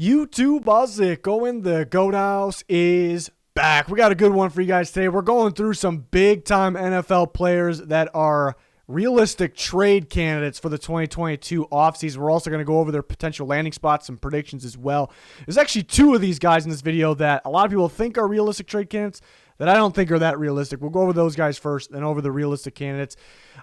YouTube, how's it going? The Goat House is back. We got a good one for you guys today. We're going through some big-time NFL players that are realistic trade candidates for the 2022 offseason. We're also going to go over their potential landing spots and predictions as well. There's actually two of these guys in this video that a lot of people think are realistic trade candidates that I don't think are that realistic. We'll go over those guys first, then over the realistic candidates.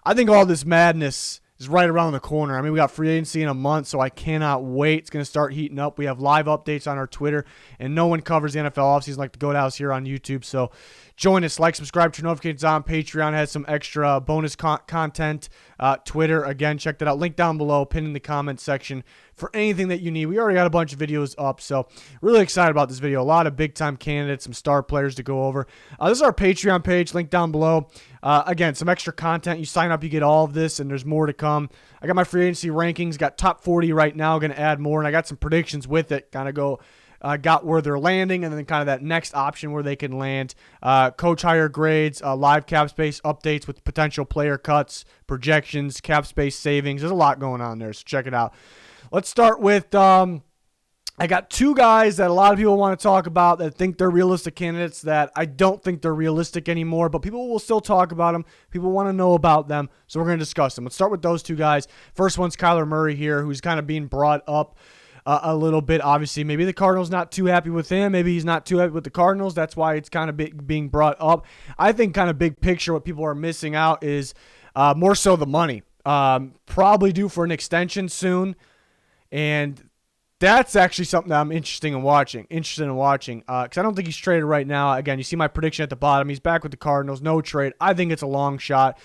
I think all this madness is right around the corner. I mean, we got free agency in a month, so I cannot wait. It's going to start heating up. We have live updates on our Twitter, and no one covers the NFL offseason like the Goat House here on YouTube. So join us, like, subscribe, turn notifications on. Patreon has some extra bonus content. Twitter, again, check that out. Link down below, pinned in the comments section for anything that you need. We already got a bunch of videos up, so really excited about this video. A lot of big-time candidates, some star players to go over. This is our Patreon page, link down below. Again, some extra content. You sign up, you get all of this, and there's more to come. I got my free agency rankings, got top 40 right now, going to add more, and I got some predictions with it, kind of go got where they're landing, and then kind of that next option where they can land. Coach hire grades, live cap space updates with potential player cuts, projections, cap space savings. There's a lot going on there, so check it out. Let's start with I got two guys that a lot of people want to talk about that think they're realistic candidates that I don't think they're realistic anymore, but people will still talk about them. People want to know about them, so we're going to discuss them. Let's start with those two guys. First one's Kyler Murray here, who's kind of being brought up a little bit. Obviously, maybe the Cardinals not too happy with him. Maybe he's not too happy with the Cardinals. That's why it's kind of being brought up. I think kind of big picture, what people are missing out is more so the money. Probably due for an extension soon, and that's actually something that I'm interested in watching. Because I don't think he's traded right now. Again, you see my prediction at the bottom. He's back with the Cardinals. No trade. I think it's a long shot.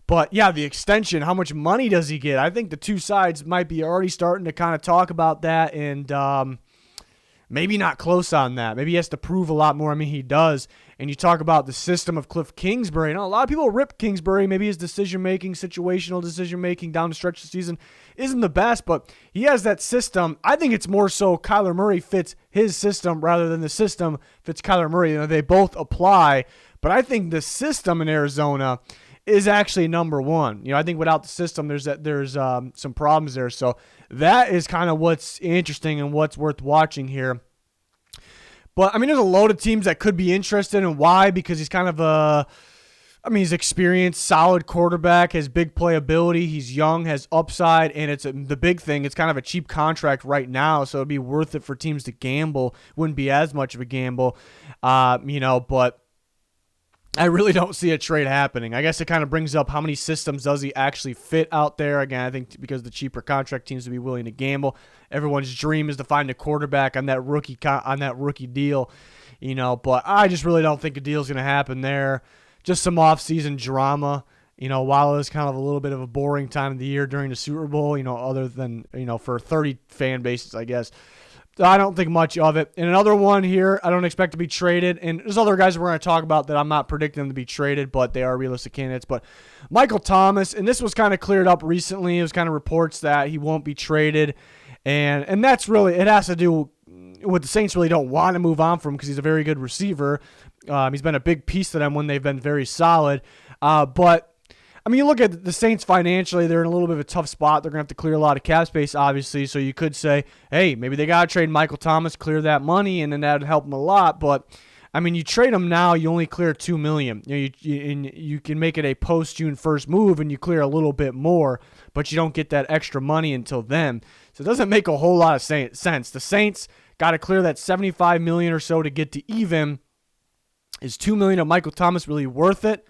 But, yeah, the extension, how much money does he get? I think the two sides might be already starting to kind of talk about that, and maybe not close on that. Maybe he has to prove a lot more. I mean, he does. And you talk about the system of Cliff Kingsbury. A lot of people rip Kingsbury. Maybe his decision-making, situational decision-making down the stretch of the season isn't the best, but he has that system. I think it's more so Kyler Murray fits his system rather than the system fits Kyler Murray. You know, they both apply, but I think the system in Arizona is actually number one. You know, I think without the system, there's some problems there. So that is kind of what's interesting and what's worth watching here. But, I mean, there's a load of teams that could be interested, and why? Because he's kind of he's experienced, solid quarterback, has big playability, he's young, has upside, and it's the big thing, it's kind of a cheap contract right now, so it'd be worth it for teams to gamble. Wouldn't be as much of a gamble, but I really don't see a trade happening. I guess it kind of brings up how many systems does he actually fit out there. Again, I think because the cheaper contract teams would be willing to gamble. Everyone's dream is to find a quarterback on that rookie deal, But I just really don't think a deal's going to happen there. Just some off-season drama, while it was kind of a little bit of a boring time of the year during the Super Bowl, other than for 30 fan bases, I guess. I don't think much of it. And another one here, I don't expect to be traded. And there's other guys we're going to talk about that I'm not predicting them to be traded, but they are realistic candidates. But Michael Thomas, and this was kind of cleared up recently. It was kind of reports that he won't be traded. And that's really, it has to do with the Saints really don't want to move on from him because he's a very good receiver. He's been a big piece to them when they've been very solid. But I mean, you look at the Saints financially, they're in a little bit of a tough spot. They're going to have to clear a lot of cap space, obviously. So you could say, hey, maybe they got to trade Michael Thomas, clear that money, and then that would help them a lot. But, I mean, you trade him now, you only clear $2 million. You can make it a post-June 1st move, and you clear a little bit more, but you don't get that extra money until then. So it doesn't make a whole lot of sense. The Saints got to clear that $75 million or so to get to even. Is $2 million of Michael Thomas really worth it?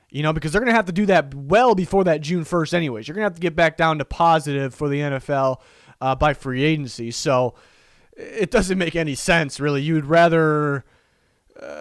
Because they're going to have to do that well before that June 1st anyways. You're going to have to get back down to positive for the NFL by free agency. So it doesn't make any sense, really. You'd rather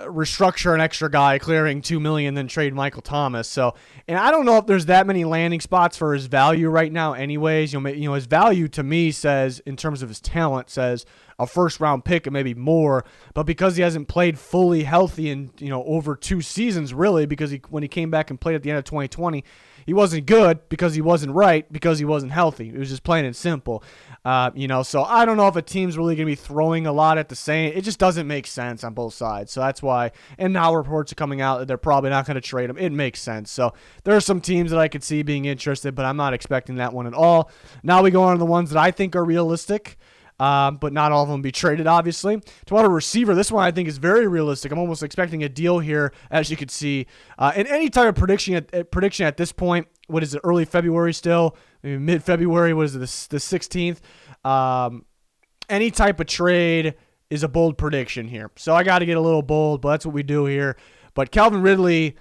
restructure an extra guy clearing $2 million than trade Michael Thomas. So, and I don't know if there's that many landing spots for his value right now anyways. His value to me says, in terms of his talent, says a first-round pick and maybe more, but because he hasn't played fully healthy in over 2 seasons, really, because when he came back and played at the end of 2020, he wasn't good because he wasn't right because he wasn't healthy. It was just plain and simple, So I don't know if a team's really going to be throwing a lot at the Saints. It just doesn't make sense on both sides. So that's why. And now reports are coming out that they're probably not going to trade him. It makes sense. So there are some teams that I could see being interested, but I'm not expecting that one at all. Now we go on to the ones that I think are realistic. but not all of them be traded, obviously. To want a receiver, this one I think is very realistic. I'm almost expecting a deal here, as you can see. And any type of prediction at this point, what is it, early February still? Maybe mid-February, what is it, the 16th? Any type of trade is a bold prediction here. So I got to get a little bold, but that's what we do here. But Calvin Ridley,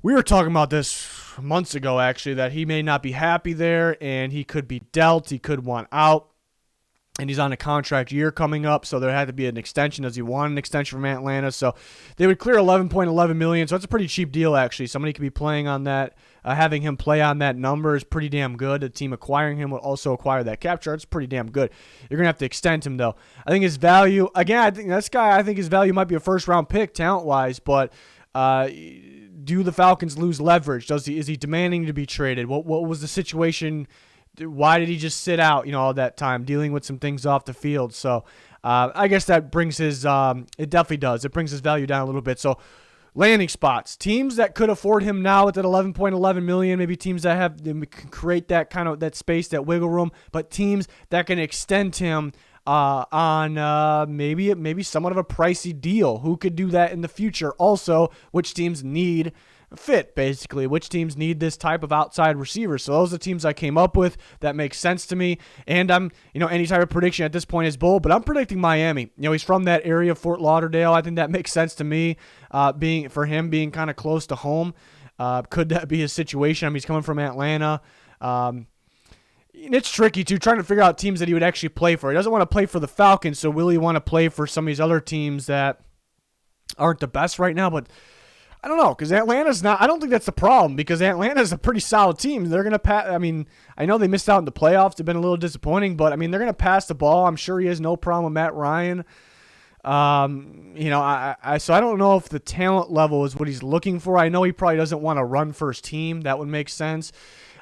we were talking about this months ago, actually, that he may not be happy there, and he could be dealt. He could want out, and he's on a contract year coming up, so there had to be an extension. Does he want an extension from Atlanta? So they would clear $11.11 million, so that's a pretty cheap deal, actually. Somebody could be playing on that. Having him play on that number is pretty damn good. The team acquiring him would also acquire that cap chart. It's pretty damn good. You're going to have to extend him, though. I think his value, again, I think his value might be a first-round pick talent-wise, but do the Falcons lose leverage? Is he demanding to be traded? What was the situation? Why did he just sit out, all that time, dealing with some things off the field? So I guess that brings his it definitely does. It brings his value down a little bit. So landing spots, teams that could afford him now at that $11.11 million, maybe teams that can create that kind of that space, that wiggle room, but teams that can extend him on maybe somewhat of a pricey deal. Who could do that in the future? Also, which teams need fit, basically, which teams need this type of outside receiver. So those are the teams I came up with that makes sense to me. And I'm, any type of prediction at this point is bold, but I'm predicting Miami. He's from that area, Fort Lauderdale. I think that makes sense to me, being kind of close to home. Could that be a situation? I mean, he's coming from Atlanta. It's tricky, too, trying to figure out teams that he would actually play for. He doesn't want to play for the Falcons, so will he want to play for some of these other teams that aren't the best right now? But I don't know, because Atlanta's not – I don't think that's the problem, because Atlanta's a pretty solid team. They're going to pass – I mean, I know they missed out in the playoffs. They've been a little disappointing, but, I mean, they're going to pass the ball. I'm sure he has no problem with Matt Ryan. So I don't know if the talent level is what he's looking for. I know he probably doesn't want to run first team. That would make sense.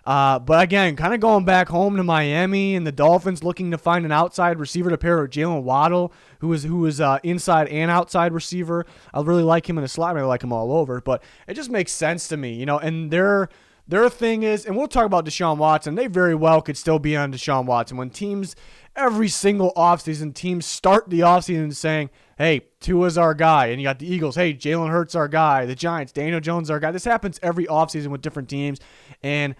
But again, kind of going back home to Miami and the Dolphins looking to find an outside receiver to pair with Jalen Waddle, who is inside and outside receiver. I really like him in the slot. I like him all over, but it just makes sense to me, and their thing is, and we'll talk about Deshaun Watson. They very well could still be on Deshaun Watson. When teams, every single offseason, teams start the offseason saying, hey, Tua's our guy. And you got the Eagles, hey, Jalen Hurts our guy. The Giants, Daniel Jones our guy. This happens every offseason with different teams. And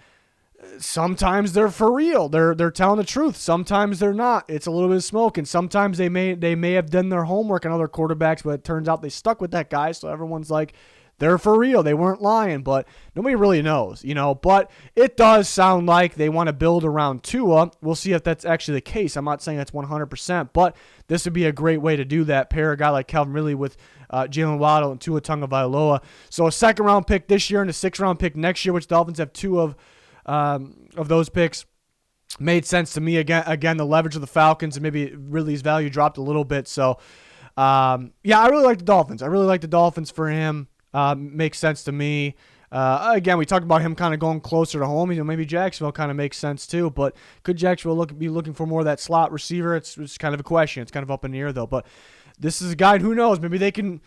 sometimes they're for real. They're telling the truth. Sometimes they're not. It's a little bit of smoke. And sometimes they may have done their homework on other quarterbacks, but it turns out they stuck with that guy. So everyone's like, they're for real. They weren't lying, but nobody really knows, But it does sound like they want to build around Tua. We'll see if that's actually the case. I'm not saying that's 100%, but this would be a great way to do that. Pair a guy like Calvin Ridley with Jalen Waddle and Tua Tagovailoa. So a second-round pick this year and a sixth-round pick next year, which the Dolphins have two of those picks, made sense to me. Again, the leverage of the Falcons and maybe Ridley's value dropped a little bit. So, I really like the Dolphins. I really like the Dolphins for him. Makes sense to me. Again, we talked about him kind of going closer to home. Maybe Jacksonville kind of makes sense too. But could Jacksonville be looking for more of that slot receiver? It's kind of a question. It's kind of up in the air though. But this is a guy who knows. Maybe they can.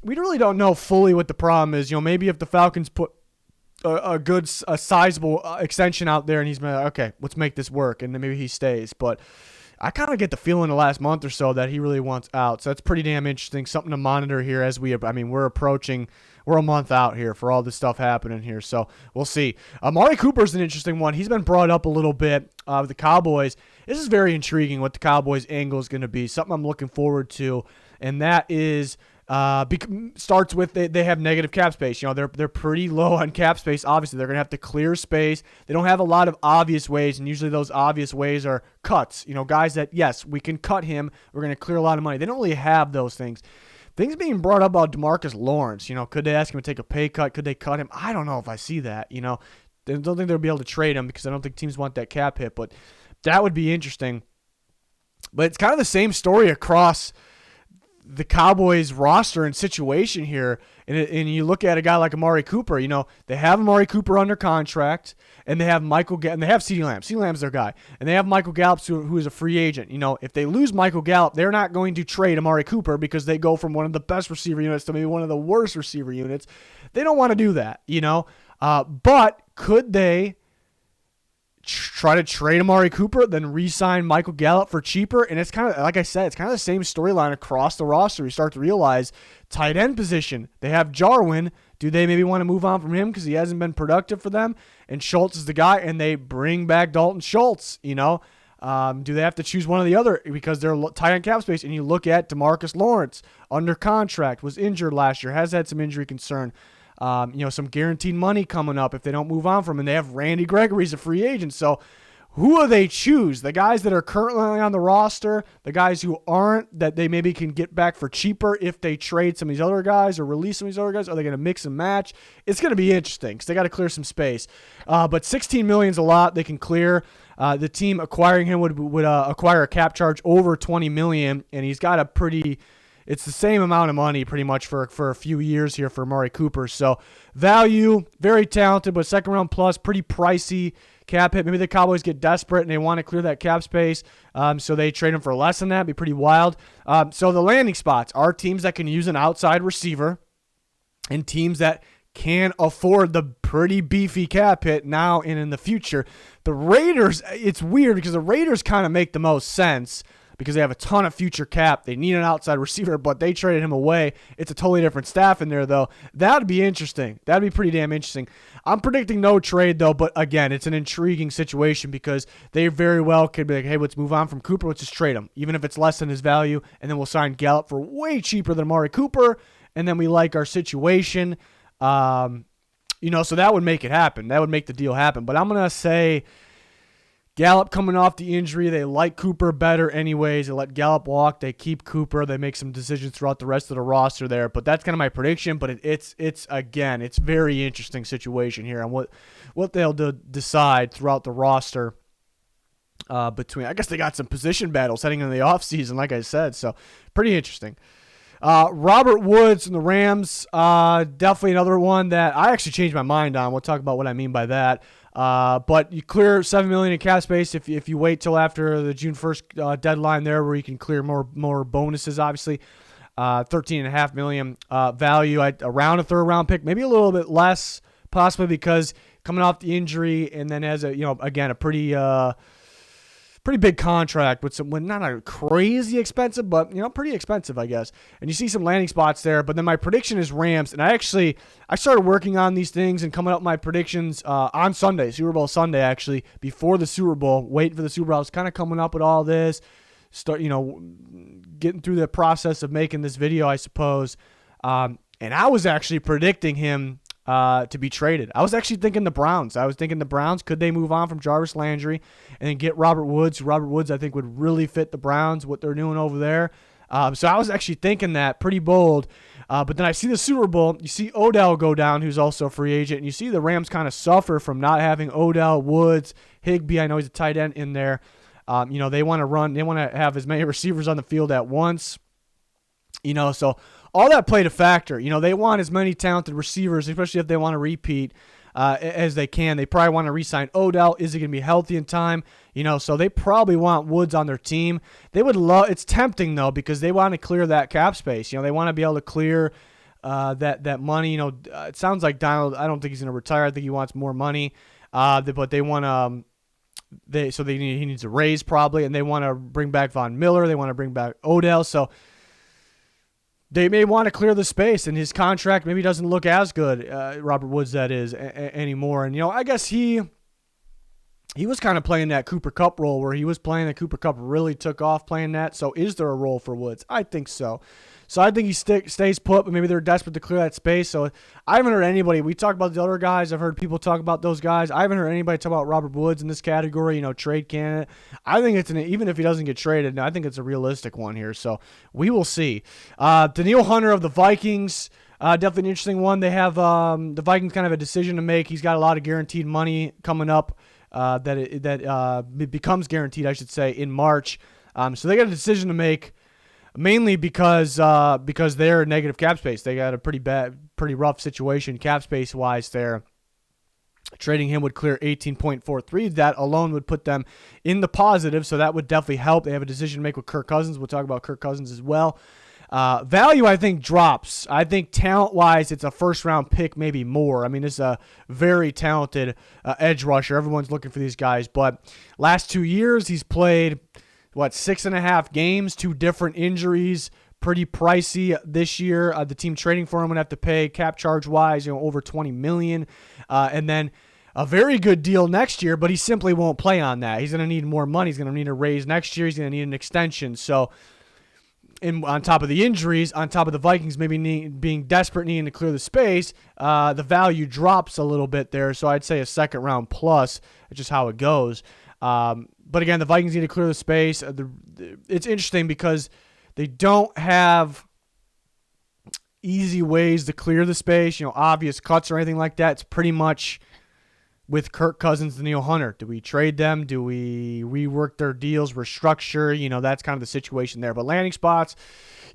We really don't know fully what the problem is. Maybe if the Falcons put a sizable extension out there and he's been like, okay, let's make this work, and then maybe he stays. But I kind of get the feeling the last month or so that he really wants out. So that's pretty damn interesting. Something to monitor here as we're a month out here for all this stuff happening here. So we'll see. Amari Cooper's an interesting one. He's been brought up a little bit with the Cowboys. This is very intriguing what the Cowboys' angle is going to be. Something I'm looking forward to, and that is starts with they have negative cap space. They're pretty low on cap space. Obviously, they're going to have to clear space. They don't have a lot of obvious ways, and usually those obvious ways are cuts. Guys that, yes, we can cut him. We're going to clear a lot of money. They don't really have those things. Things being brought up about DeMarcus Lawrence. Could they ask him to take a pay cut? Could they cut him? I don't know if I see that. I don't think they'll be able to trade him because I don't think teams want that cap hit, but that would be interesting. But it's kind of the same story across the Cowboys roster and situation here, and you look at a guy like Amari Cooper. They have Amari Cooper under contract, and they have and they have CeeDee Lamb. CeeDee Lamb's their guy, and they have Michael Gallup, who is a free agent. If they lose Michael Gallup, they're not going to trade Amari Cooper because they go from one of the best receiver units to maybe one of the worst receiver units. They don't want to do that, But could they try to trade Amari Cooper, then re-sign Michael Gallup for cheaper. And it's kind of, like I said, it's kind of the same storyline across the roster. You start to realize tight end position, they have Jarwin. Do they maybe want to move on from him because he hasn't been productive for them? And Schultz is the guy, and they bring back Dalton Schultz, you know? Do they have to choose one or the other because they're tight end cap space? And you look at DeMarcus Lawrence, under contract, was injured last year, has had some injury concern. Some guaranteed money coming up if they don't move on from him. And they have Randy Gregory's a free agent. So who do they choose? The guys that are currently on the roster, the guys who aren't, that they maybe can get back for cheaper if they trade some of these other guys or release some of these other guys? Are they going to mix and match? It's going to be interesting because they got to clear some space. But $16 million is a lot they can clear. The team acquiring him would acquire a cap charge over $20 million, and he's got a pretty... It's the same amount of money pretty much for a few years here for Amari Cooper. So value, very talented, but second round plus, pretty pricey cap hit. Maybe the Cowboys get desperate and they want to clear that cap space, so they trade him for less than that. It'd be pretty wild. So the landing spots are teams that can use an outside receiver and teams that can afford the pretty beefy cap hit now and in the future. The Raiders, it's weird because the Raiders kind of make the most sense because they have a ton of future cap. They need an outside receiver, but they traded him away. It's a totally different staff in there, though. That would be interesting. That would be pretty damn interesting. I'm predicting no trade, though, but again, it's an intriguing situation because they very well could be like, hey, let's move on from Cooper. Let's just trade him, even if it's less than his value, and then we'll sign Gallup for way cheaper than Amari Cooper, and then we like our situation. So that would make it happen. That would make the deal happen. But I'm going to say Gallup coming off the injury. They like Cooper better anyways. They let Gallup walk. They keep Cooper. They make some decisions throughout the rest of the roster there. But that's kind of my prediction. But it's very interesting situation here on what they'll decide throughout the roster between. I guess they got some position battles heading into the offseason, like I said. So pretty interesting. Robert Woods and the Rams, definitely another one that I actually changed my mind on. We'll talk about what I mean by that. But you clear $7 million in cap space if you wait till after the June 1st deadline there, where you can clear more bonuses. Obviously, $13.5 million value, around a third round pick, maybe a little bit less, possibly because coming off the injury and then has a pretty big contract with not a crazy expensive, but pretty expensive, I guess. And you see some landing spots there. But then my prediction is Rams, and I started working on these things and coming up with my predictions on Sunday, Super Bowl Sunday, actually, before the Super Bowl, waiting for the Super Bowl. I was kind of coming up with all this, getting through the process of making this video, I suppose. And I was actually predicting him to be traded. I was actually thinking the Browns. Could they move on from Jarvis Landry and then get Robert Woods? Robert Woods, I think, would really fit the Browns, what they're doing over there. So I was actually thinking that, pretty bold. But then I see the Super Bowl. You see Odell go down, who's also a free agent. And you see the Rams kind of suffer from not having Odell, Woods, Higbee. I know he's a tight end in there. They want to run. They want to have as many receivers on the field at once. So all that played a factor. They want as many talented receivers, especially if they want to repeat, as they can. They probably want to re-sign Odell. Is he going to be healthy in time? So they probably want Woods on their team. They would love. It's tempting though because they want to clear that cap space. They want to be able to clear that money. It sounds like Donald. I don't think he's going to retire. I think he wants more money. But they want he needs a raise probably, and they want to bring back Von Miller. They want to bring back Odell. So they may want to clear the space, and his contract maybe doesn't look as good, Robert Woods, that is, anymore. And, I guess he was kind of playing that Cooper Kupp role where he was playing that Cooper Kupp really took off playing that. So is there a role for Woods? I think so. So I think he stays put, but maybe they're desperate to clear that space. So I haven't heard anybody. We talk about the other guys. I've heard people talk about those guys. I haven't heard anybody talk about Robert Woods in this category, trade candidate. I think even if he doesn't get traded, I think it's a realistic one here. So we will see. Danielle Hunter of the Vikings, definitely an interesting one. They have the Vikings kind of a decision to make. He's got a lot of guaranteed money coming up that becomes guaranteed, I should say, in March. So they got a decision to make. Mainly because they're negative cap space. They got a pretty rough situation cap space wise there. Trading him would clear 18.43. That alone would put them in the positive, so that would definitely help. They have a decision to make with Kirk Cousins. We'll talk about Kirk Cousins as well. Value, I think, drops. I think talent-wise, it's a first-round pick, maybe more. I mean, it's a very talented edge rusher. Everyone's looking for these guys. But last 2 years, he's played, 6.5 games, 2 different injuries, pretty pricey this year. The team trading for him would have to pay cap charge-wise, over $20 million. And then a very good deal next year, but he simply won't play on that. He's going to need more money. He's going to need a raise next year. He's going to need an extension. So, on top of the injuries, on top of the Vikings maybe being desperate, needing to clear the space, the value drops a little bit there. So I'd say a second round plus. It's just how it goes. But again, the Vikings need to clear the space. It's interesting because they don't have easy ways to clear the space, obvious cuts or anything like that. It's pretty much with Kirk Cousins and Danielle Hunter. Do we trade them? Do we rework their deals, restructure? That's kind of the situation there. But landing spots,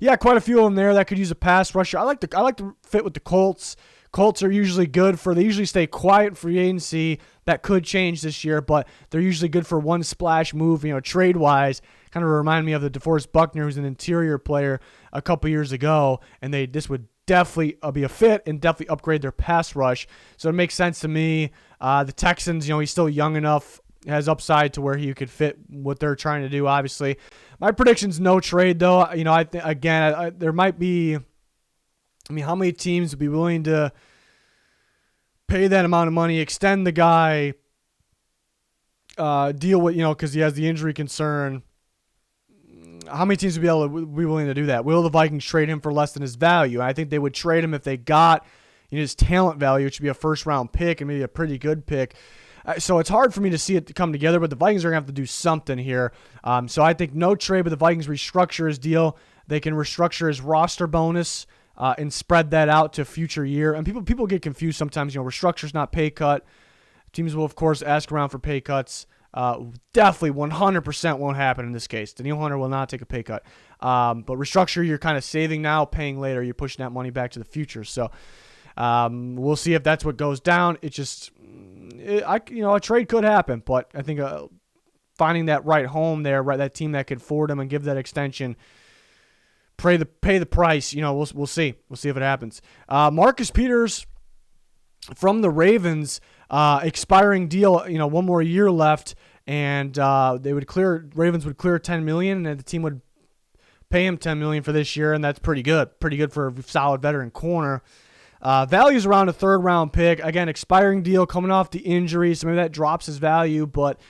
yeah, quite a few of them there that could use a pass rusher. I like to fit with the Colts. Colts are usually good they usually stay quiet in free agency. That could change this year, but they're usually good for one splash move, trade-wise. Kind of remind me of the DeForest Buckner, who's an interior player a couple years ago, and this would definitely be a fit and definitely upgrade their pass rush. So it makes sense to me. The Texans, he's still young enough, has upside to where he could fit what they're trying to do, obviously. My prediction's no trade, though. I think, again, there might be, how many teams would be willing to pay that amount of money, extend the guy, deal with, because he has the injury concern. How many teams would be willing to do that? Will the Vikings trade him for less than his value? I think they would trade him if they got his talent value, which would be a first-round pick and maybe a pretty good pick. So it's hard for me to see it come together, but the Vikings are going to have to do something here. So I think no trade, but the Vikings restructure his deal. They can restructure his roster bonus and spread that out to future year. And people get confused sometimes. Restructure's not pay cut. Teams will, of course, ask around for pay cuts. Definitely 100% won't happen in this case. Danielle Hunter will not take a pay cut. But restructure, you're kind of saving now, paying later. You're pushing that money back to the future. So we'll see if that's what goes down. A trade could happen, but I think finding that right home there, right, that team that could afford him and give that extension, pay the price. We'll see. We'll see if it happens. Marcus Peters from the Ravens, expiring deal. One more year left, and Ravens would clear $10 million, and the team would pay him $10 million for this year, and that's pretty good. Pretty good for a solid veteran corner. Value's around a third-round pick. Again, expiring deal, coming off the injury, so maybe that drops his value, but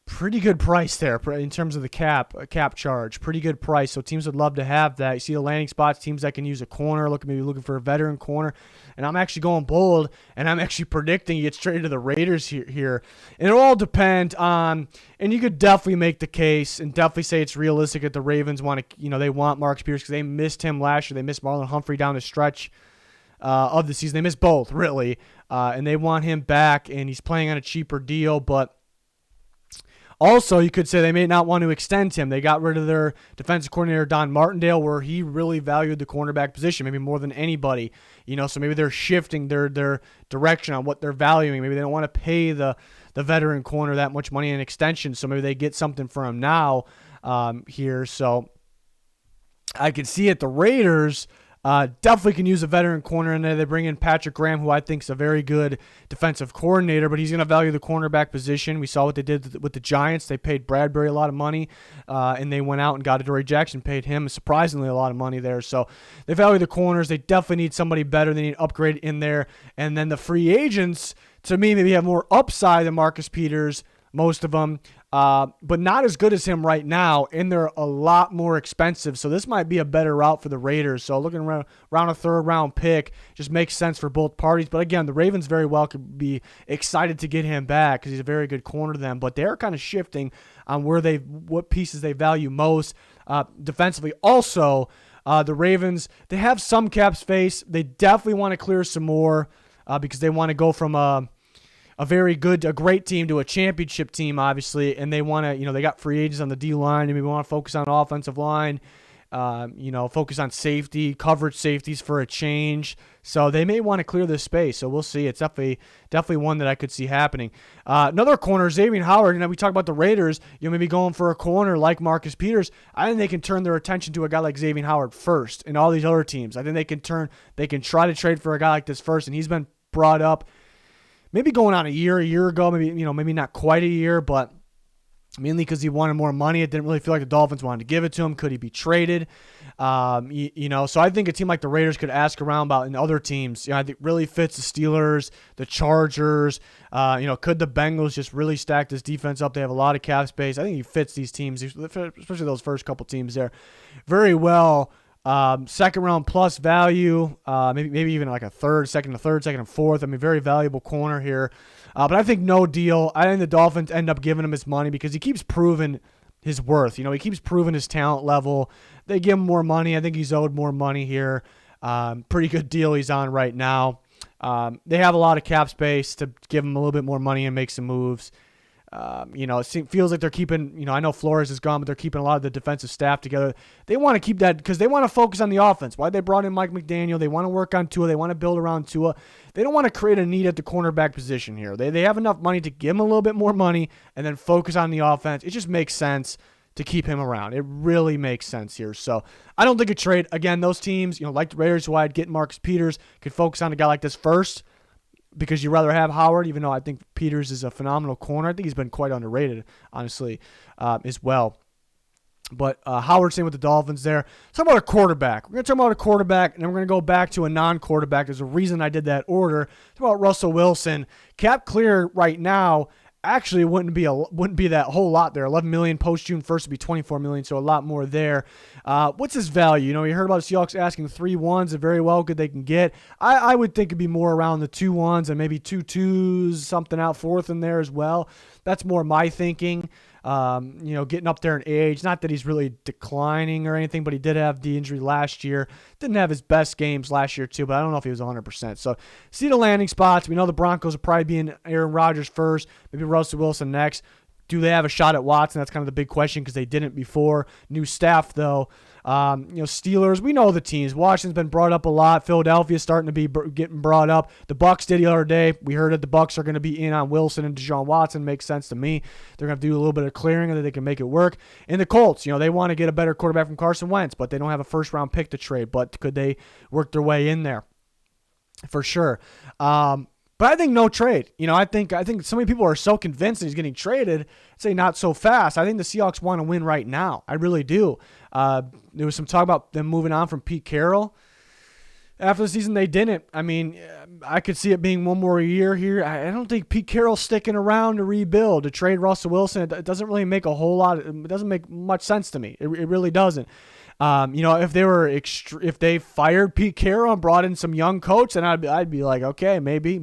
pretty good price there in terms of the cap charge. Pretty good price, so teams would love to have that. You see the landing spots, teams that can use a corner, maybe looking for a veteran corner, and I'm actually going bold, and I'm actually predicting he gets traded to the Raiders here. And it'll all depend on, and you could definitely make the case and definitely say it's realistic that the Ravens want to, they want Marcus Peters because they missed him last year. They missed Marlon Humphrey down the stretch of the season. They missed both, really, and they want him back, and he's playing on a cheaper deal. But also, you could say they may not want to extend him. They got rid of their defensive coordinator, Don Martindale, where he really valued the cornerback position, maybe more than anybody. So maybe they're shifting their direction on what they're valuing. Maybe they don't want to pay the veteran corner that much money in extension, so maybe they get something for him now here. So I could see it. The Raiders definitely can use a veteran corner in there. They bring in Patrick Graham, who I think is a very good defensive coordinator, but he's going to value the cornerback position. We saw what they did with the Giants. They paid Bradbury a lot of money, and they went out and got Adoree Jackson, paid him surprisingly a lot of money there. So they value the corners. They definitely need somebody better. They need an upgrade in there. And then the free agents, to me, maybe have more upside than Marcus Peters, most of them, but not as good as him right now, and they're a lot more expensive. So this might be a better route for the Raiders. So looking around a third-round pick just makes sense for both parties. But again, the Ravens very well could be excited to get him back because he's a very good corner to them. But they're kind of shifting on what pieces they value most defensively. Also, the Ravens, they have some cap space. They definitely want to clear some more because they want to go from a great team to a championship team, obviously, and they want to, they got free agents on the D line, and maybe want to focus on offensive line, Focus on safety, coverage safeties for a change. So they may want to clear this space. So we'll see. It's definitely one that I could see happening. Another corner, Xavier Howard. We talk about the Raiders. Maybe going for a corner like Marcus Peters. I think they can turn their attention to a guy like Xavier Howard first, and all these other teams. I think they can try to trade for a guy like this first, and he's been brought up maybe going on a year ago, maybe not quite a year, but mainly because he wanted more money. It didn't really feel like the Dolphins wanted to give it to him. Could he be traded? So I think a team like the Raiders could ask around about, and other teams, I think really fits the Steelers, the Chargers. Could the Bengals just really stack this defense up? They have a lot of cap space. I think he fits these teams, especially those first couple teams there, very well. Second round plus value, maybe even like second and fourth. Very valuable corner here. But I think no deal. I think the Dolphins end up giving him his money because he keeps proving his worth. He keeps proving his talent level. They give him more money. I think he's owed more money here. Pretty good deal he's on right now. They have a lot of cap space to give him a little bit more money and make some moves. It feels like they're keeping, I know Flores is gone, but they're keeping a lot of the defensive staff together. They want to keep that because they want to focus on the offense. Why they brought in Mike McDaniel. They want to work on Tua. They want to build around Tua. They don't want to create a need at the cornerback position here. They have enough money to give him a little bit more money and then focus on the offense. It just makes sense to keep him around. It really makes sense here. So I don't think a trade, again, those teams, like the Raiders, who I'd get Marcus Peters, could focus on a guy like this first, because you'd rather have Howard, even though I think Peters is a phenomenal corner. I think he's been quite underrated, honestly, as well. But Howard, same with the Dolphins there. Let's talk about a quarterback. We're going to talk about a quarterback, and then we're going to go back to a non-quarterback. There's a reason I did that order. Talk about Russell Wilson. Cap clear right now. Actually, wouldn't be that whole lot there. $11 million post June 1st would be $24 million, so a lot more there. What's his value? You heard about the Seahawks asking 3 1s, and very well good they can get. I would think it'd be more around the 2 1s and maybe 2 2s, something out fourth in there as well. That's more my thinking. Getting up there in age. Not that he's really declining or anything, but he did have the injury last year. Didn't have his best games last year too, but I don't know if he was 100%. So see the landing spots. We know the Broncos will probably be in Aaron Rodgers first, maybe Russell Wilson next. Do they have a shot at Watson? That's kind of the big question because they didn't before. New staff, though. Steelers, we know the teams. Washington's been brought up a lot. Philadelphia's starting to be getting brought up. The Bucs did the other day. We heard that the Bucs are going to be in on Wilson and Deshaun Watson. Makes sense to me. They're going to do a little bit of clearing and then they can make it work. And the Colts, they want to get a better quarterback from Carson Wentz, but they don't have a first-round pick to trade. But could they work their way in there? For sure. But I think no trade. I think so many people are so convinced that he's getting traded. Say not so fast. I think the Seahawks want to win right now. I really do. There was some talk about them moving on from Pete Carroll. After the season, they didn't. I could see it being one more year here. I don't think Pete Carroll's sticking around to rebuild, to trade Russell Wilson. It doesn't really make a whole lot. It doesn't make much sense to me. It really doesn't. If they fired Pete Carroll and brought in some young coach, then I'd be like, okay, maybe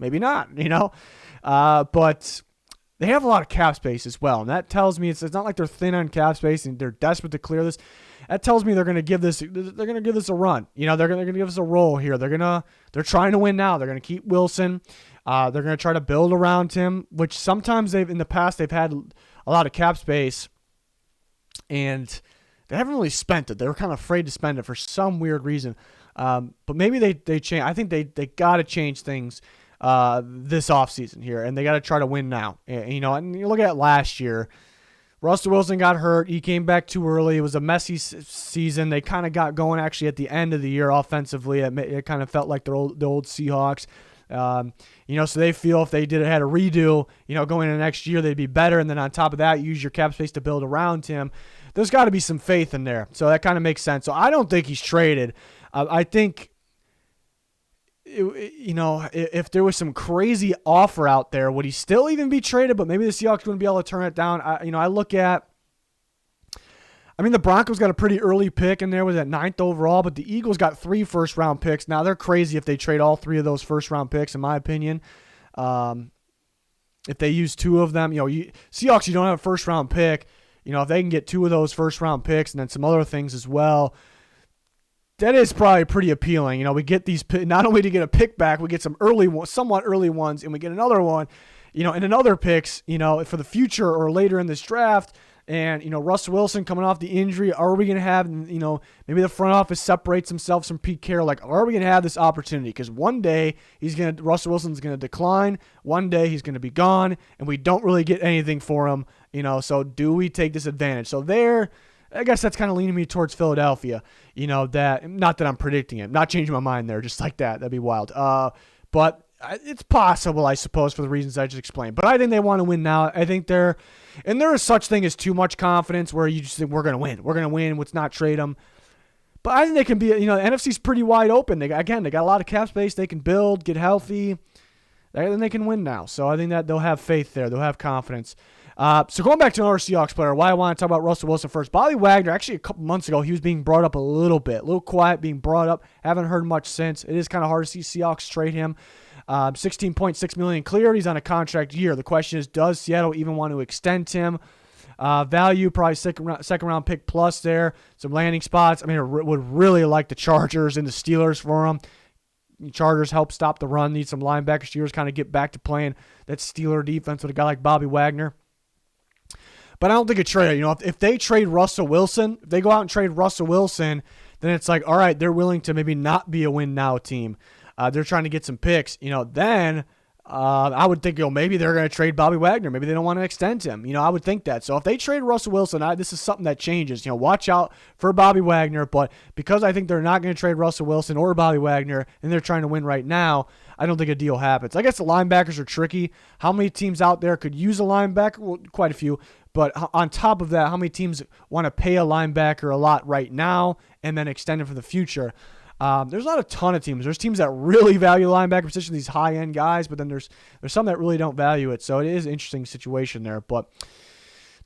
not. But they have a lot of cap space as well, and that tells me it's not like they're thin on cap space and they're desperate to clear this. That tells me they're going to give this a run. They're going to give us a roll here. They're trying to win now. They're going to keep Wilson. They're going to try to build around him, which sometimes in the past they've had a lot of cap space and they haven't really spent it. They were kind of afraid to spend it for some weird reason. But maybe they change. I think they got to change things this offseason here, and they got to try to win now. And you look at last year, Russell Wilson got hurt. He came back too early. It was a messy season. They kind of got going actually at the end of the year offensively. It kind of felt like the old Seahawks. So they feel if they had a redo, going into next year, they'd be better. And then on top of that, use your cap space to build around him. There's got to be some faith in there. So that kind of makes sense. So I don't think he's traded. I think, if there was some crazy offer out there, would he still even be traded? But maybe the Seahawks wouldn't be able to turn it down. I look at, the Broncos got a pretty early pick in there, was at 9th overall, but the Eagles got 3 first-round picks. Now, they're crazy if they trade all 3 of those first-round picks, in my opinion. If they use 2 of them, Seahawks, you don't have a first-round pick. If they can get 2 of those first-round picks and then some other things as well, that is probably pretty appealing. We get these, not only to get a pick back, we get some somewhat early ones, and we get another one, and another picks, for the future or later in this draft. And, Russell Wilson coming off the injury, are we going to have, maybe the front office separates themselves from Pete Carroll? Like, are we going to have this opportunity? Because one day Russell Wilson's going to decline. One day he's going to be gone, and we don't really get anything for him. So do we take this advantage? So I guess that's kind of leaning me towards Philadelphia. That not that I'm predicting it, not changing my mind there, just like that. That'd be wild. But it's possible, I suppose, for the reasons I just explained. But I think they want to win now. I think there is such thing as too much confidence where you just think we're going to win. We're going to win. Let's not trade them. But I think they can be, the NFC's pretty wide open. They got a lot of cap space. They can build, get healthy. Then they can win now. So I think that they'll have faith there. They'll have confidence. So going back to another Seahawks player, why I want to talk about Russell Wilson first. Bobby Wagner, actually a couple months ago, he was being brought up a little bit. A little quiet, being brought up. Haven't heard much since. It is kind of hard to see Seahawks trade him. $16.6 million cleared. He's on a contract year. The question is, does Seattle even want to extend him? Value, probably second round pick plus there. Some landing spots. I would really like the Chargers and the Steelers for him. Chargers help stop the run. Need some linebackers. Steelers kind of get back to playing that Steeler defense with a guy like Bobby Wagner. But I don't think a trade. If they trade Russell Wilson, if they go out and trade Russell Wilson, then it's like, all right, they're willing to maybe not be a win now team. They're trying to get some picks. Then I would think, maybe they're going to trade Bobby Wagner. Maybe they don't want to extend him. I would think that. So if they trade Russell Wilson, this is something that changes. Watch out for Bobby Wagner. But because I think they're not going to trade Russell Wilson or Bobby Wagner, and they're trying to win right now, I don't think a deal happens. I guess the linebackers are tricky. How many teams out there could use a linebacker? Well, quite a few. But on top of that, how many teams want to pay a linebacker a lot right now and then extend it for the future? There's not a ton of teams. There's teams that really value linebacker position, these high-end guys, but then there's some that really don't value it. So it is an interesting situation there. But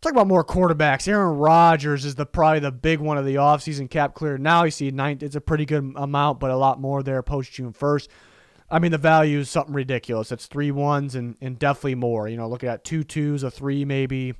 talk about more quarterbacks. Aaron Rodgers is probably the big one of the offseason cap clear. Now you see it's a pretty good amount, but a lot more there post-June 1st. The value is something ridiculous. It's 3 1s and definitely more. Look at 2 2s, a 3 maybe.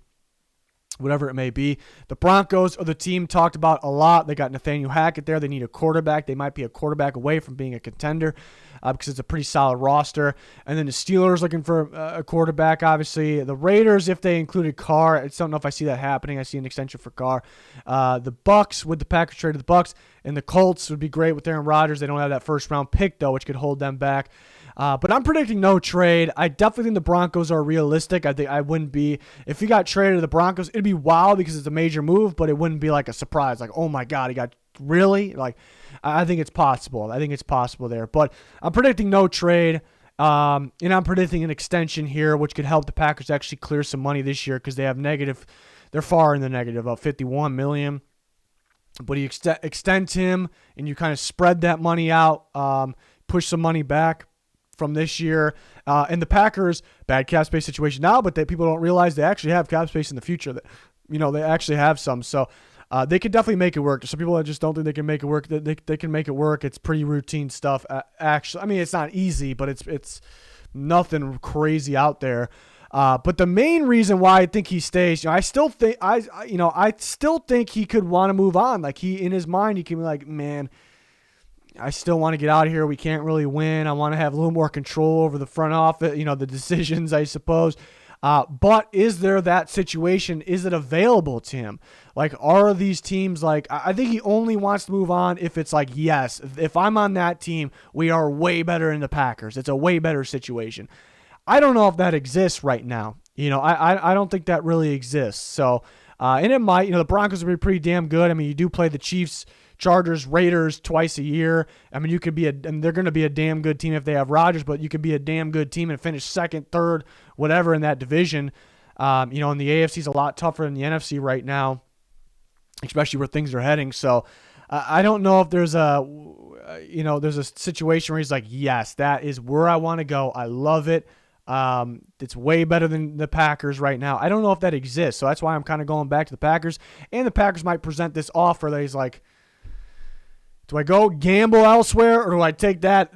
Whatever it may be. The Broncos are the team talked about a lot. They got Nathaniel Hackett there. They need a quarterback. They might be a quarterback away from being a contender because it's a pretty solid roster. And then the Steelers looking for a quarterback, obviously. The Raiders, if they included Carr, I just don't know if I see that happening. I see an extension for Carr. The Bucks, with the Packers traded the Bucks, and the Colts would be great with Aaron Rodgers. They don't have that first-round pick, though, which could hold them back. But I'm predicting no trade. I definitely think the Broncos are realistic. I think I wouldn't be, if he got traded to the Broncos, it'd be wild because it's a major move, but it wouldn't be like a surprise. Like, oh my God, he got really? Like, I think it's possible. I think it's possible there. But I'm predicting no trade. And I'm predicting an extension here, which could help the Packers actually clear some money this year because they have negative. They're far in the negative of $51 million. But you extend him and you kind of spread that money out, push some money back from this year. And the Packers, bad cap space situation now, but people don't realize they actually have cap space in the future. That they actually have some. So they could definitely make it work. There's some people that just don't think they can make it work. They can make it work. It's pretty routine stuff. Actually, it's not easy, but it's nothing crazy out there. But the main reason why I think he stays, I still think he could want to move on. Like in his mind, he can be like, man, I still want to get out of here. We can't really win. I want to have a little more control over the front office, the decisions, I suppose. But is there that situation? Is it available to him? Like, are these teams like, I think he only wants to move on if it's like, yes, if I'm on that team, we are way better than the Packers. It's a way better situation. I don't know if that exists right now. I don't think that really exists. So, and it might, the Broncos will be pretty damn good. You do play the Chiefs, Chargers, Raiders twice a year. You could be and they're going to be a damn good team if they have Rodgers, but you could be a damn good team and finish second, third, whatever in that division. And the AFC is a lot tougher than the NFC right now, especially where things are heading. So I don't know if there's there's a situation where he's like, yes, that is where I want to go. I love it. It's way better than the Packers right now. I don't know if that exists. So that's why I'm kind of going back to the Packers. And the Packers might present this offer that he's like, do I go gamble elsewhere or do I take that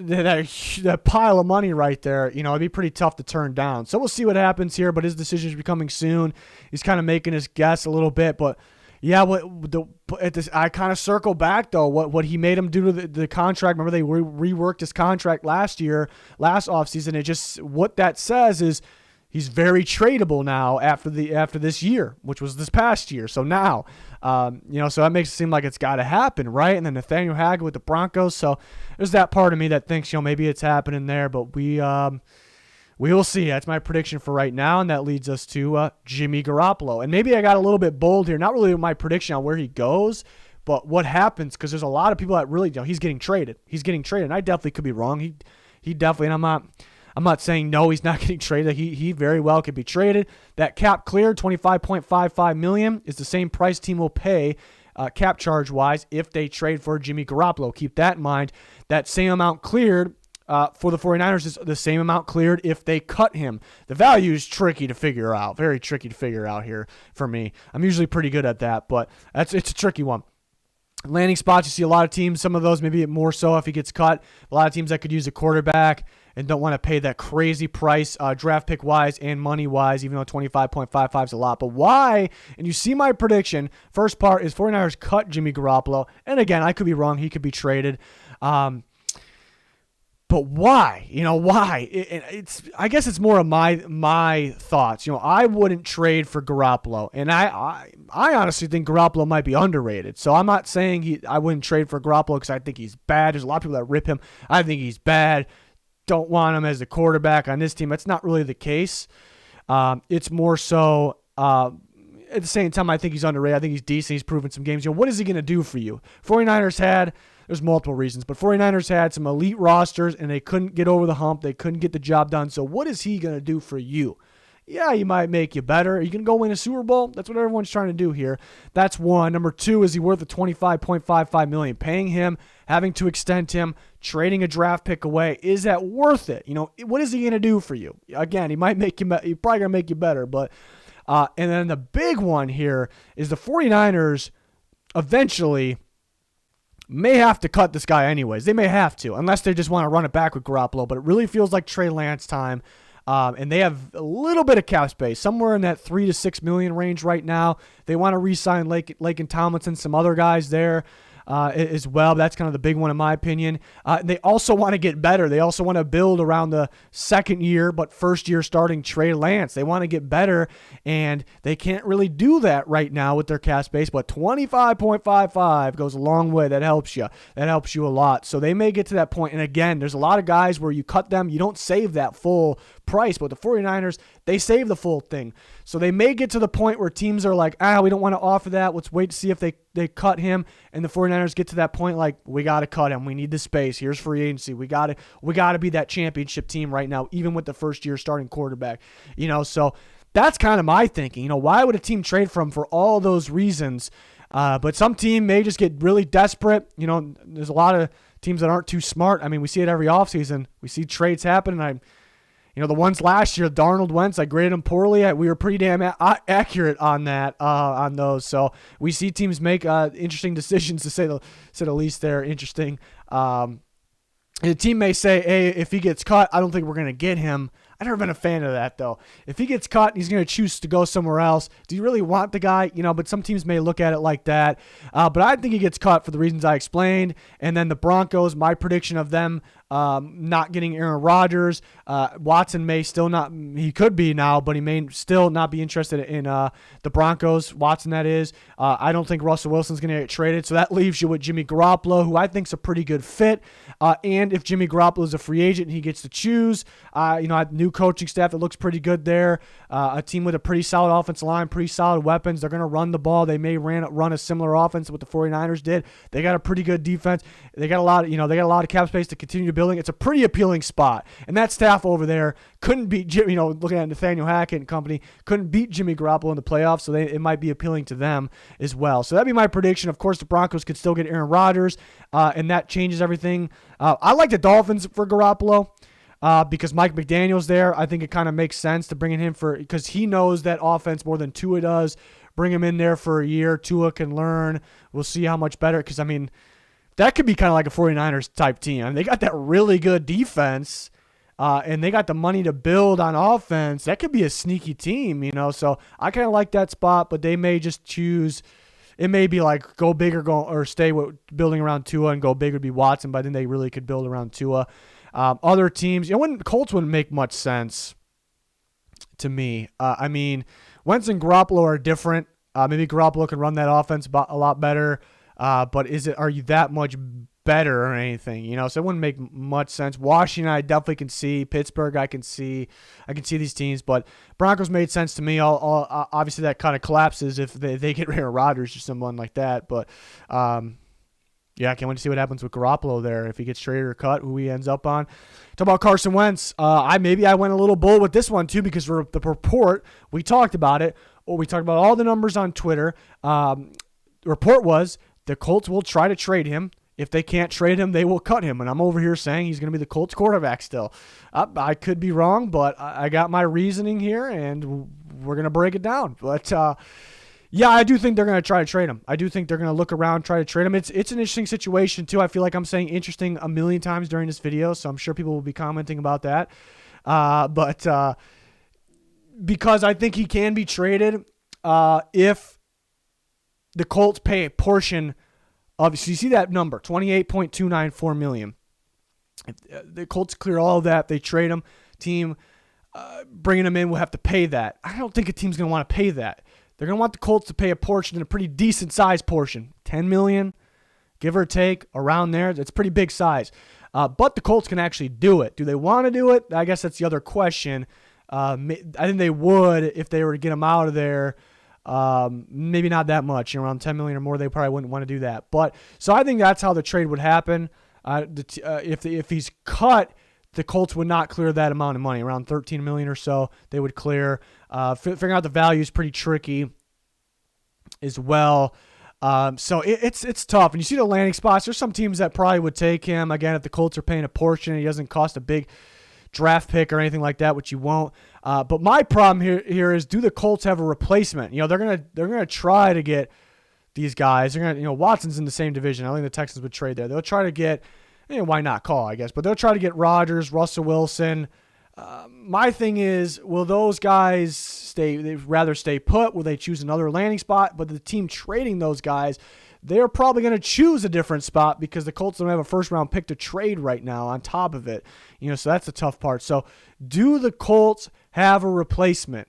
pile of money right there? It'd be pretty tough to turn down. So we'll see what happens here, but his decision is becoming soon. He's kind of making his guess a little bit, but yeah, I kind of circle back though. What he made him do to the contract. Remember they reworked his contract last offseason. It just, what that says is He's very tradable now after this year, which was this past year. So now, so that makes it seem like it's got to happen, right? And then Nathaniel Hackett with the Broncos. So there's that part of me that thinks, maybe it's happening there, but we will see. That's my prediction for right now, and that leads us to Jimmy Garoppolo. And maybe I got a little bit bold here. Not really my prediction on where he goes, but what happens, because there's a lot of people that really, he's getting traded. He's getting traded, and I definitely could be wrong. He definitely, and I'm not saying no, he's not getting traded. He very well could be traded. That cap cleared, $25.55 million, is the same price team will pay cap charge-wise if they trade for Jimmy Garoppolo. Keep that in mind. That same amount cleared for the 49ers is the same amount cleared if they cut him. The value is tricky to figure out, very tricky to figure out here for me. I'm usually pretty good at that, but it's a tricky one. Landing spots, you see a lot of teams, some of those maybe more so if he gets cut. A lot of teams that could use a quarterback and don't want to pay that crazy price draft pick-wise and money-wise, even though 25.55 is a lot. But why? And you see my prediction. First part is 49ers cut Jimmy Garoppolo. And again, I could be wrong. He could be traded. But why? Why? I guess it's more of my thoughts. I wouldn't trade for Garoppolo, and I honestly think Garoppolo might be underrated. So I'm not saying I wouldn't trade for Garoppolo because I think he's bad. There's a lot of people that rip him. I think he's bad. Don't want him as a quarterback on this team. That's not really the case. It's more so. At the same time, I think he's underrated. I think he's decent. He's proven some games. What is he going to do for you? 49ers there's multiple reasons, but 49ers had some elite rosters, and they couldn't get over the hump. They couldn't get the job done. So what is he going to do for you? Yeah, he might make you better. You can go win a Super Bowl. That's what everyone's trying to do here. That's one. Number two, is he worth the $25.55 million? Paying him, having to extend him, trading a draft pick away, is that worth it? What is he going to do for you? Again, he might make you. He's probably going to make you better, but. And then the big one here is the 49ers eventually may have to cut this guy anyways. They may have to, unless they just want to run it back with Garoppolo. But it really feels like Trey Lance time. And they have a little bit of cap space, somewhere in that $3 to $6 million range right now. They want to re-sign Laken Tomlinson, some other guys there. As well. That's kind of the big one in my opinion. They also want to get better. They also want to build around the second year but first year starting Trey Lance. They want to get better, and they can't really do that right now with their cap space, but 25.55 goes a long way. That helps you. That helps you a lot. So they may get to that point, and again, there's a lot of guys where you cut them, you don't save that full price, but the 49ers, they save the full thing. So they may get to the point where teams are like, we don't want to offer that. Let's wait to see if they cut him. And the 49ers get to that point like, we got to cut him. We need the space. Here's free agency. We got to be that championship team right now, even with the first year starting quarterback. So that's kind of my thinking. Why would a team trade for him for all those reasons? But some team may just get really desperate. There's a lot of teams that aren't too smart. I mean, we see it every offseason. We see trades happen, and the ones last year, Darnold, Wentz, I graded them poorly. We were pretty damn accurate on that, on those. So we see teams make interesting decisions, to say the least. They're interesting. The team may say, hey, if he gets cut, I don't think we're going to get him. I've never been a fan of that, though. If he gets cut, he's going to choose to go somewhere else. Do you really want the guy? But some teams may look at it like that. But I think he gets cut for the reasons I explained. And then the Broncos, my prediction of them not getting Aaron Rodgers. Watson may still not, he could be now, but he may still not be interested in the Broncos. Watson, that is. I don't think Russell Wilson's going to get traded. So that leaves you with Jimmy Garoppolo, who I think is a pretty good fit. And if Jimmy Garoppolo is a free agent and he gets to choose, new coaching staff that looks pretty good there. A team with a pretty solid offensive line, pretty solid weapons. They're going to run the ball. They may run a similar offense to what the 49ers did. They got a pretty good defense. They got a lot of cap space to continue building. It's a pretty appealing spot. And that staff over there couldn't beat Jimmy, looking at Nathaniel Hackett and company, couldn't beat Jimmy Garoppolo in the playoffs, so it might be appealing to them as well. So that'd be my prediction. Of course, the Broncos could still get Aaron Rodgers, and that changes everything. I like the Dolphins for Garoppolo. Because Mike McDaniel's there. I think it kind of makes sense to bring in him because he knows that offense more than Tua does. Bring him in there for a year. Tua can learn. We'll see how much better. Because, that could be kind of like a 49ers type team. They got that really good defense, and they got the money to build on offense. That could be a sneaky team, So I kind of like that spot, but they may just choose. It may be like go big or stay with building around Tua, and go big would be Watson, but then they really could build around Tua. Other teams, Colts wouldn't make much sense. to me. I mean, Wentz and Garoppolo are different. Maybe Garoppolo can run that offense a lot better. But are you that much better or anything? So it wouldn't make much sense. Washington, I definitely can see. Pittsburgh, I can see these teams. But Broncos made sense to me. Obviously, that kind of collapses if they get rid of Rodgers or someone like that. But yeah, I can't wait to see what happens with Garoppolo there. If he gets traded or cut, who he ends up on. Talk about Carson Wentz. I went a little bold with this one too because for the report, we talked about it. We talked about all the numbers on Twitter. The report was the Colts will try to trade him. If they can't trade him, they will cut him. And I'm over here saying he's going to be the Colts quarterback still. I could be wrong, but I got my reasoning here, and we're going to break it down. But yeah, I do think they're going to try to trade him. I do think they're going to look around, try to trade him. It's an interesting situation, too. I feel like I'm saying interesting a million times during this video, so I'm sure people will be commenting about that. But because I think he can be traded if the Colts pay a portion of, so you see that number, $28.294 million. If the Colts clear all of that, they trade him. Team bringing him in will have to pay that. I don't think a team's going to want to pay that. They're going to want the Colts to pay a portion, a pretty decent size portion, $10 million, give or take, around there. It's pretty big size. But the Colts can actually do it. Do they want to do it? I guess that's the other question. I think they would if they were to get him out of there. Maybe not that much, around $10 million or more. They probably wouldn't want to do that. But so I think that's how the trade would happen. If he's cut, the Colts would not clear that amount of money, around $13 million or so. They would clear. Figuring out the value is pretty tricky as well. So it's tough. And you see the landing spots. There's some teams that probably would take him. Again, if the Colts are paying a portion, and he doesn't cost a big draft pick or anything like that, which you won't. But my problem here is, do the Colts have a replacement? They're gonna try to get these guys. They're gonna, Watson's in the same division. I think the Texans would trade there. They'll try to get, why not call, I guess, but they'll try to get Rodgers, Russell Wilson. My thing is, will those guys stay? They'd rather stay put. Will they choose another landing spot? But the team trading those guys, they're probably going to choose a different spot because the Colts don't have a first-round pick to trade right now on top of it. So that's the tough part. So do the Colts have a replacement?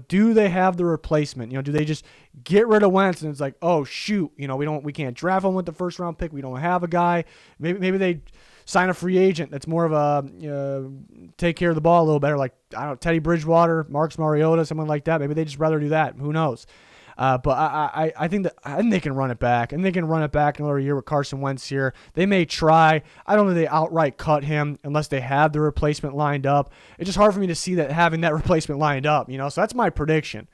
Do they have the replacement? Do they just get rid of Wentz and it's like, oh, shoot, we can't draft him with the first-round pick. We don't have a guy. Maybe they sign a free agent that's more of a take care of the ball a little better, like, I don't know, Teddy Bridgewater, Marcus Mariota, someone like that. Maybe they just rather do that. Who knows? But I think they can run it back, and they can run it back another year with Carson Wentz here. They may try. I don't think they outright cut him unless they have the replacement lined up. It's just hard for me to see that having that replacement lined up. So that's my prediction.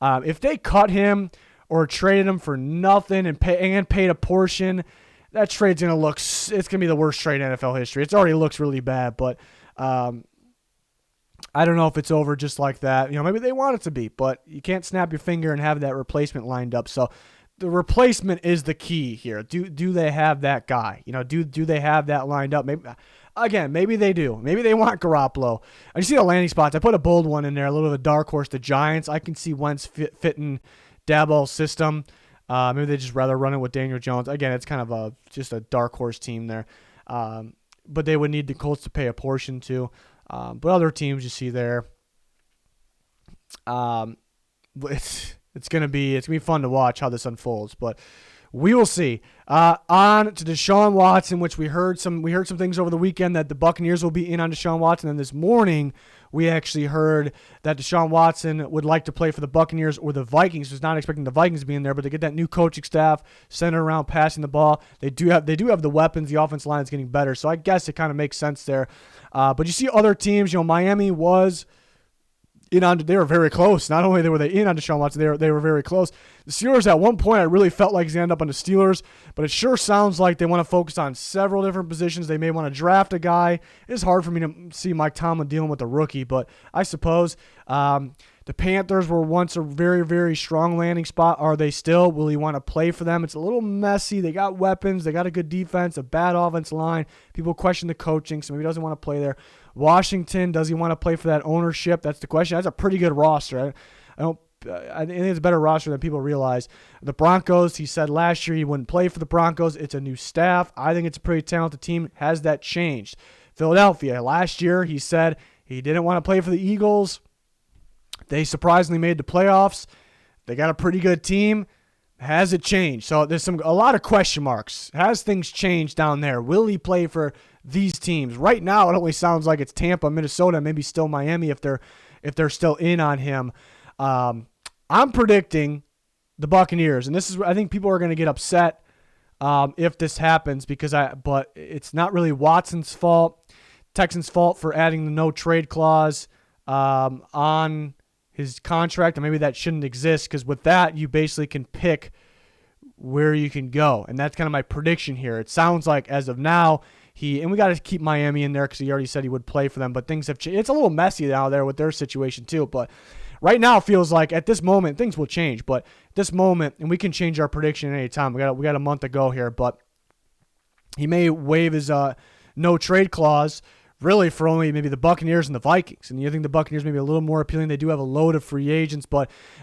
If they cut him or traded him for nothing and paid a portion, that trade's gonna look. It's gonna be the worst trade in NFL history. It already looks really bad, but I don't know if it's over just like that. Maybe they want it to be, but you can't snap your finger and have that replacement lined up. So the replacement is the key here. Do they have that guy? Do they have that lined up? Maybe they do. Maybe they want Garoppolo. I see the landing spots. I put a bold one in there, a little bit of a dark horse. The Giants. I can see Wentz fitting Daboll's system. Maybe they just rather run it with Daniel Jones. Again, it's kind of just a dark horse team there. But they would need the Colts to pay a portion too. But other teams you see there, it's gonna be fun to watch how this unfolds. But we will see. On to Deshaun Watson, which we heard some things over the weekend that the Buccaneers will be in on Deshaun Watson, and this morning we actually heard that Deshaun Watson would like to play for the Buccaneers or the Vikings. Was not expecting the Vikings to be in there, but they get that new coaching staff centered around passing the ball. They do have the weapons. The offensive line is getting better, so I guess it kind of makes sense there. But you see other teams. Miami was in on. They were very close. Not only were they in on Deshaun Watson, they were very close. The Steelers at one point, I really felt like he's going to end up on the Steelers, but it sure sounds like they want to focus on several different positions. They may want to draft a guy. It's hard for me to see Mike Tomlin dealing with a rookie, but I suppose the Panthers were once a very, very strong landing spot. Are they still? Will he want to play for them? It's a little messy. They got weapons. They got a good defense, a bad offensive line. People question the coaching, so maybe he doesn't want to play there. Washington, does he want to play for that ownership? That's the question. That's a pretty good roster. I think it's a better roster than people realize. The Broncos, he said last year he wouldn't play for the Broncos. It's a new staff. I think it's a pretty talented team. Has that changed? Philadelphia, last year he said he didn't want to play for the Eagles. They surprisingly made the playoffs. They got a pretty good team. Has it changed? So there's a lot of question marks. Has things changed down there? Will he play for these teams? Right now, it only sounds like it's Tampa, Minnesota, maybe still Miami if they're still in on him. I'm predicting the Buccaneers, and this is, I think people are going to get upset if this happens but it's not really Watson's fault, Texans' fault for adding the no trade clause on his contract, and maybe that shouldn't exist, because with that, you basically can pick where you can go, and that's kind of my prediction here. It sounds like as of now, and we got to keep Miami in there because he already said he would play for them, but things have changed. It's a little messy now there with their situation too, but right now it feels like at this moment, things will change, but at this moment, and we can change our prediction at any time. We got a month to go here, but he may waive his no trade clause really for only maybe the Buccaneers and the Vikings. And you think the Buccaneers may be a little more appealing. They do have a load of free agents.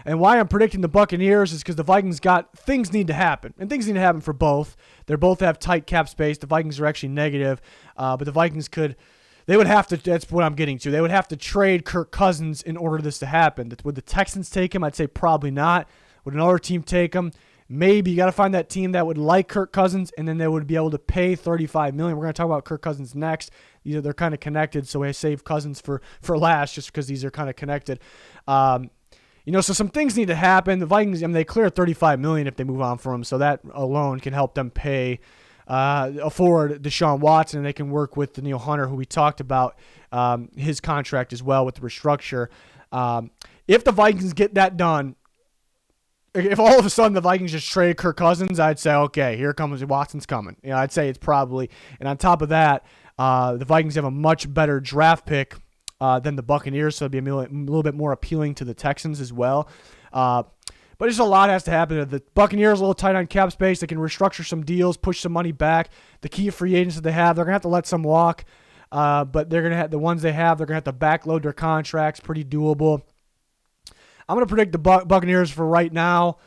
And why I'm predicting the Buccaneers is because the Vikings things need to happen. And things need to happen for both. They both have tight cap space. The Vikings are actually negative. But the Vikings they would have to, that's what I'm getting to. They would have to trade Kirk Cousins in order for this to happen. Would the Texans take him? I'd say probably not. Would another team take him? Maybe. You got to find that team that would like Kirk Cousins, and then they would be able to pay $35 million. We're going to talk about Kirk Cousins next. They're kind of connected, so I save Cousins for last just because these are kind of connected. So some things need to happen. The Vikings, they clear $35 million if they move on from him, so that alone can help them afford Deshaun Watson, and they can work with Danielle Hunter, who we talked about his contract as well with the restructure. If the Vikings get that done, if all of a sudden the Vikings just trade Kirk Cousins, I'd say, okay, here comes Watson's coming. I'd say it's probably, and on top of that, the Vikings have a much better draft pick than the Buccaneers, so it'd be a little bit more appealing to the Texans as well. But just a lot has to happen. The Buccaneers are a little tight on cap space. They can restructure some deals, push some money back. The key free agents that they have, they're going to have to let some walk, but they're going to have the ones they have, they're going to have to backload their contracts, pretty doable. I'm going to predict the Buccaneers for right now,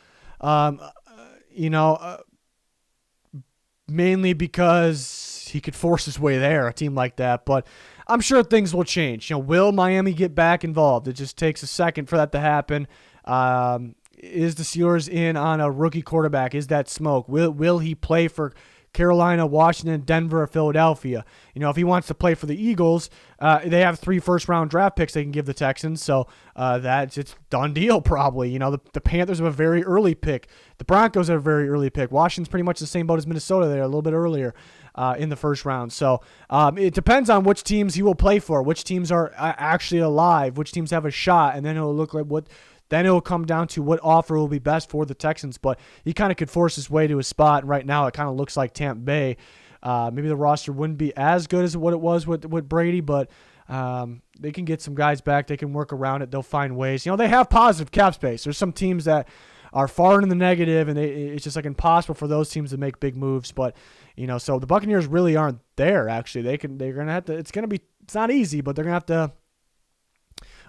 mainly because he could force his way there, a team like that. But I'm sure things will change. Will Miami get back involved? It just takes a second for that to happen. Is the Steelers in on a rookie quarterback? Is that smoke? Will he play for Carolina, Washington, Denver, or Philadelphia? If he wants to play for the Eagles, they have 3 first-round draft picks they can give the Texans, so it's done deal probably. The Panthers have a very early pick. The Broncos have a very early pick. Washington's pretty much the same boat as Minnesota. They're a little bit earlier in the first round. So it depends on which teams he will play for, which teams are actually alive, which teams have a shot, and then it'll look like Then it will come down to what offer will be best for the Texans. But he kind of could force his way to a spot. And right now, it kind of looks like Tampa Bay. Maybe the roster wouldn't be as good as what it was with Brady, but they can get some guys back. They can work around it. They'll find ways. They have positive cap space. There's some teams that are far in the negative, and it's just like impossible for those teams to make big moves. But so the Buccaneers really aren't there. Actually, they're gonna have to. It's not easy, but they're gonna have to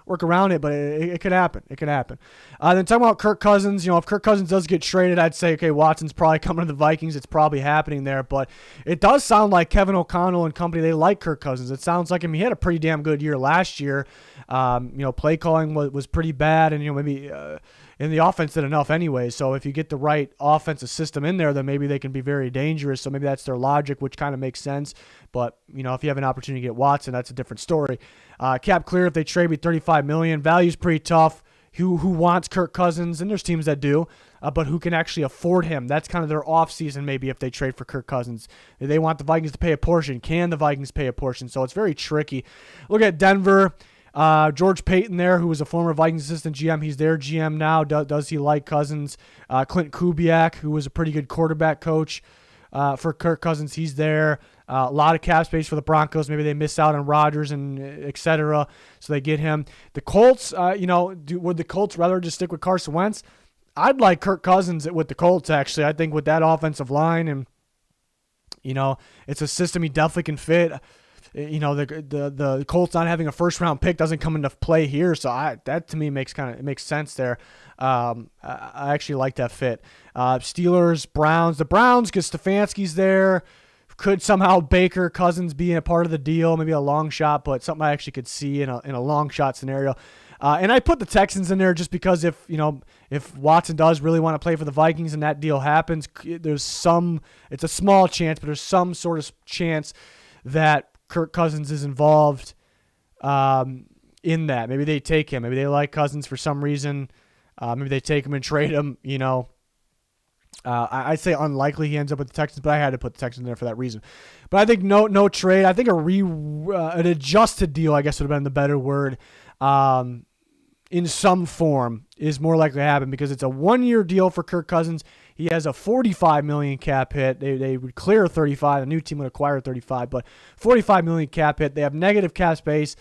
work around it, but it could happen. It could happen. Then talking about Kirk Cousins, if Kirk Cousins does get traded, I'd say, okay, Watson's probably coming to the Vikings. It's probably happening there, but it does sound like Kevin O'Connell and company, they like Kirk Cousins. It sounds like he had a pretty damn good year last year. Play calling was pretty bad, and maybe and the offense did enough anyway. So if you get the right offensive system in there, then maybe they can be very dangerous. So maybe that's their logic, which kind of makes sense. But if you have an opportunity to get Watson, that's a different story. Cap clear if they trade me $35 million. Value's pretty tough. Who wants Kirk Cousins? And there's teams that do, but who can actually afford him? That's kind of their offseason maybe if they trade for Kirk Cousins. They want the Vikings to pay a portion. Can the Vikings pay a portion? So it's very tricky. Look at Denver. George Payton there, who was a former Vikings assistant GM. He's their GM now. Does he like Cousins? Clint Kubiak, who was a pretty good quarterback coach for Kirk Cousins. He's there. A lot of cap space for the Broncos. Maybe they miss out on Rodgers and et cetera, so they get him. The Colts, would the Colts rather just stick with Carson Wentz? I'd like Kirk Cousins with the Colts, actually. I think with that offensive line and, it's a system he definitely can fit. The Colts not having a first round pick doesn't come into play here, so that to me makes sense there. I actually like that fit. Steelers, Browns, because Stefanski's there. Could somehow Baker Cousins be a part of the deal? Maybe a long shot, but something I actually could see in a long shot scenario. And I put the Texans in there just because if Watson does really want to play for the Vikings and that deal happens, it's a small chance, but there's some sort of chance that Kirk Cousins is involved in that. Maybe they take him. Maybe they like Cousins for some reason. Maybe they take him and trade him, I'd say unlikely he ends up with the Texans, but I had to put the Texans in there for that reason. But I think no trade. I think an adjusted deal, I guess would have been the better word, in some form is more likely to happen because it's a 1-year deal for Kirk Cousins. He has a $45 million cap hit. They would clear 35. A new team would acquire 35, but $45 million cap hit. They have negative cap space.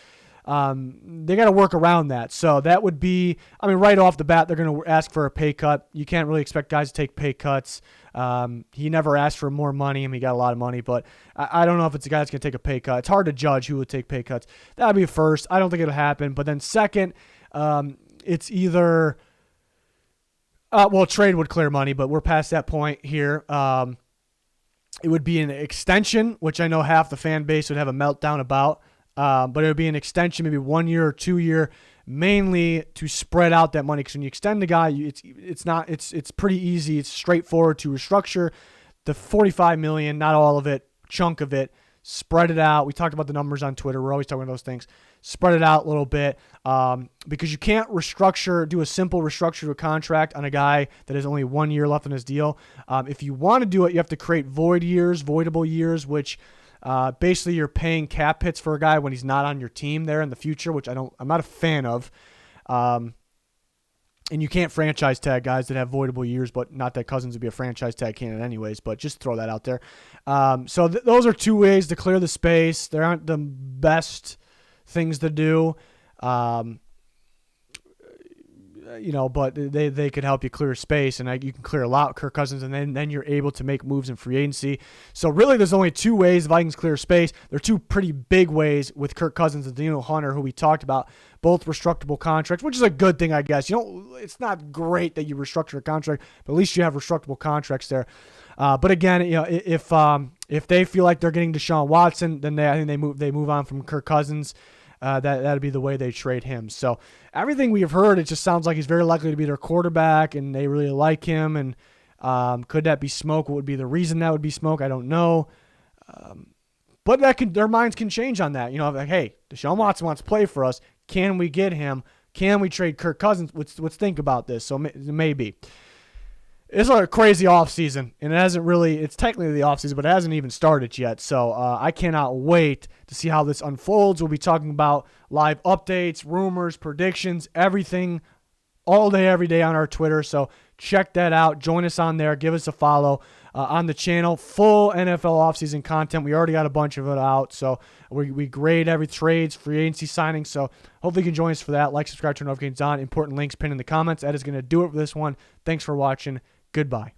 They got to work around that. So that would be, right off the bat, they're going to ask for a pay cut. You can't really expect guys to take pay cuts. He never asked for more money. He got a lot of money, but I don't know if it's a guy that's going to take a pay cut. It's hard to judge who would take pay cuts. That would be first. I don't think it'll happen. But then second, it's either, trade would clear money, but we're past that point here. It would be an extension, which I know half the fan base would have a meltdown about. But it would be an extension, maybe 1 year or 2 year, mainly to spread out that money. Because when you extend the guy, it's pretty easy. It's straightforward to restructure the $45 million, not all of it, chunk of it, spread it out. We talked about the numbers on Twitter. We're always talking about those things. Spread it out a little bit because you can't do a simple restructure to a contract on a guy that has only 1 year left on his deal. If you want to do it, you have to create voidable years, which basically you're paying cap hits for a guy when he's not on your team there in the future, which I'm not a fan of. And you can't franchise tag guys that have voidable years, but not that Cousins would be a franchise tag candidate anyways, but just throw that out there. So those are two ways to clear the space. They aren't the best things to do. But they could help you clear space, and you can clear a lot with Kirk Cousins, and then you're able to make moves in free agency. So really, there's only two ways the Vikings clear space. There are two pretty big ways with Kirk Cousins and Daniel Hunter, who we talked about, both restructurable contracts, which is a good thing, I guess. It's not great that you restructure a contract, but at least you have restructurable contracts there. But again, if they feel like they're getting Deshaun Watson, then I think they move on from Kirk Cousins. That'd be the way they trade him. So everything we have heard, it just sounds like he's very likely to be their quarterback, and they really like him. And could that be smoke? What would be the reason that would be smoke? I don't know. But their minds can change on that. Hey, Deshaun Watson wants to play for us. Can we get him? Can we trade Kirk Cousins? Let's think about this. So maybe. It's a crazy offseason, and it's technically the offseason, but it hasn't even started yet. So I cannot wait to see how this unfolds. We'll be talking about live updates, rumors, predictions, everything all day, every day on our Twitter. So check that out. Join us on there. Give us a follow on the channel. Full NFL offseason content. We already got a bunch of it out. So we grade every trades, free agency signings. So hopefully you can join us for that. Like, subscribe, turn notifications on. Important links pinned in the comments. That is going to do it for this one. Thanks for watching. Goodbye.